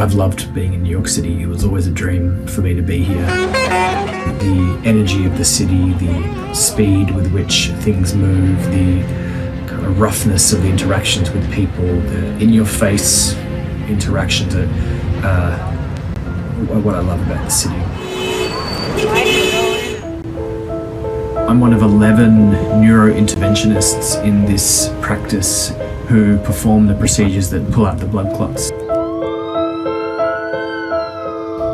I've loved being in New York City. It was always a dream for me to be here. The energy of the city, the speed with which things move, the kind of roughness of the interactions with people, the in-your-face interactions are what I love about the city. I'm one of 11 neurointerventionists in this practice who perform the procedures that pull out the blood clots.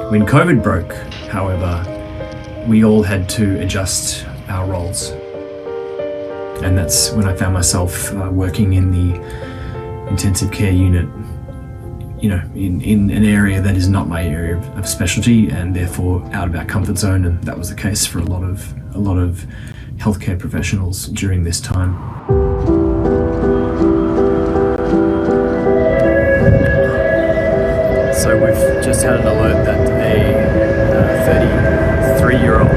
When COVID broke, however, we all had to adjust our roles. And that's when I found myself working in the intensive care unit, you know, in an area that is not my area of specialty and therefore out of our comfort zone. And that was the case for a lot of healthcare professionals during this time. So we've just had an alert that a 33-year-old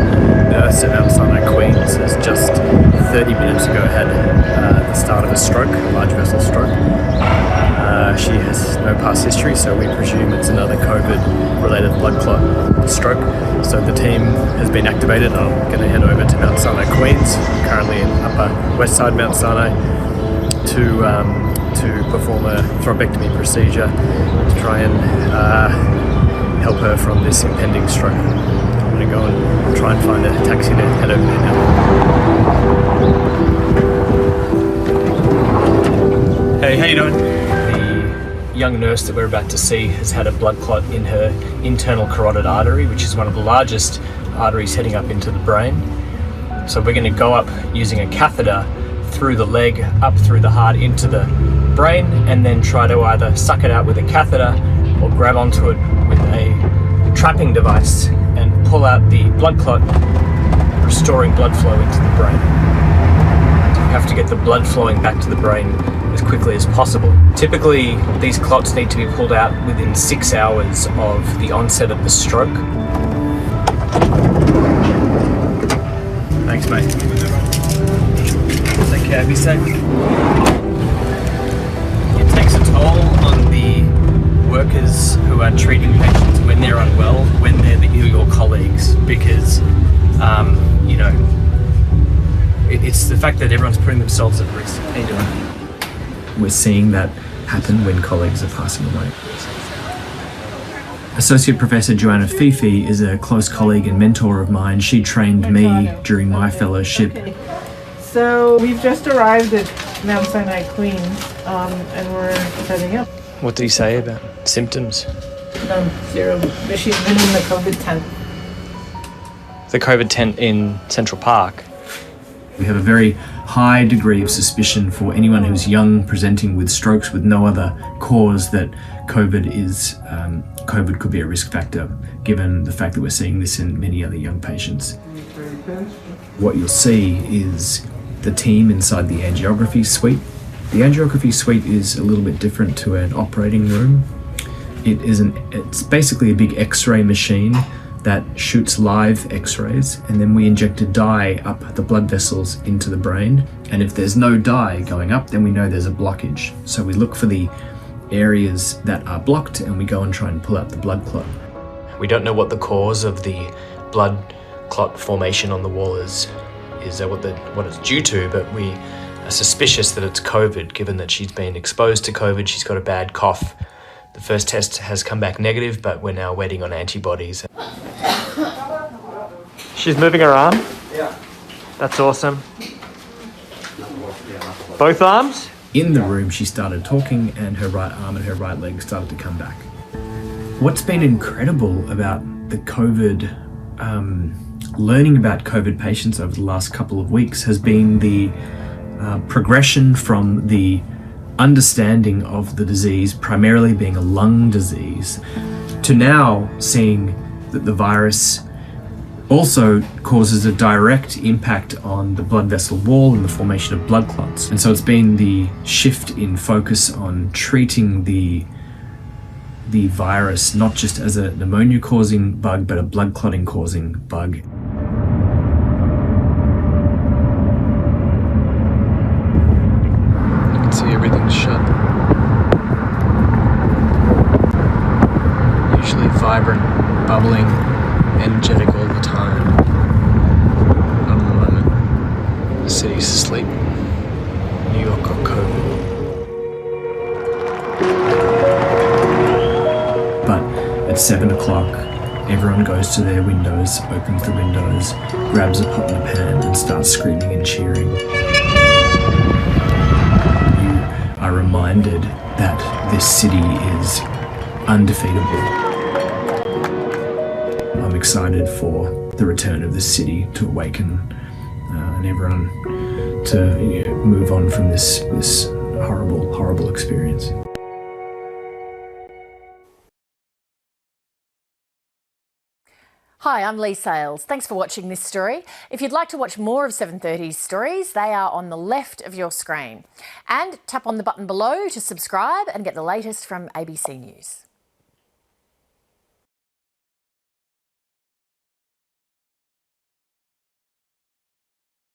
nurse at Mount Sinai, Queens, has just 30 minutes ago had the start of a stroke, a large vessel stroke. She has no past history, so we presume it's another COVID-related blood clot stroke. So the team has been activated. I'm going to head over to Mount Sinai, Queens, currently in Upper West Side Mount Sinai, to perform a thrombectomy procedure to try and help her from this impending stroke. I'm going to go and try and find a taxi to head over there now. Hey, how you doing? The young nurse that we're about to see has had a blood clot in her internal carotid artery, which is one of the largest arteries heading up into the brain. So we're going to go up using a catheter through the leg, up through the heart into the brain, and then try to either suck it out with a catheter or grab onto it with a trapping device and pull out the blood clot, restoring blood flow into the brain. So we have to get the blood flowing back to the brain as quickly as possible. Typically, these clots need to be pulled out within 6 hours of the onset of the stroke. Thanks, mate. Take care, be safe. It takes a toll on the workers who are treating patients when they're unwell, when they're your colleagues, because, you know, it's the fact that everyone's putting themselves at risk. How you doing? We're seeing that happen when colleagues are passing away. Associate Professor Joanna Fifi is a close colleague and mentor of mine. She trained me during my fellowship. So we've just arrived at Mount Sinai, Queens, and we're setting up. What did he say about symptoms? Zero. She's been in the COVID tent. The COVID tent in Central Park. We have a very high degree of suspicion for anyone who's young presenting with strokes with no other cause that COVID could be a risk factor, given the fact that we're seeing this in many other young patients. What you'll see is the team inside the angiography suite. The angiography suite is a little bit different to an operating room. It's basically a big X-ray machine that shoots live X-rays, and then we inject a dye up the blood vessels into the brain. And if there's no dye going up, then we know there's a blockage. So we look for the areas that are blocked and we go and try and pull out the blood clot. We don't know what the cause of the blood clot formation on the wall is what it's due to, but we are suspicious that it's COVID, given that she's been exposed to COVID. She's got a bad cough. The first test has come back negative, but we're now waiting on antibodies. She's moving her arm? Yeah. That's awesome. Both arms? In the room, she started talking and her right arm and her right leg started to come back. What's been incredible about the COVID, learning about COVID patients over the last couple of weeks has been the progression from the understanding of the disease primarily being a lung disease to now seeing that the virus also causes a direct impact on the blood vessel wall and the formation of blood clots. And so it's been the shift in focus on treating the virus not just as a pneumonia-causing bug, but a blood clotting-causing bug. You can see everything's shut. city's asleep. New York got COVID. But at 7 o'clock, everyone goes to their windows, opens the windows, grabs a pot and a pan and starts screaming and cheering. You are reminded that this city is undefeatable. I'm excited for the return of this city to awaken and everyone to move on from this horrible, horrible experience. Hi, I'm Lee Sales. Thanks for watching this story. If you'd like to watch more of 730's stories, they are on the left of your screen. And tap on the button below to subscribe and get the latest from ABC News.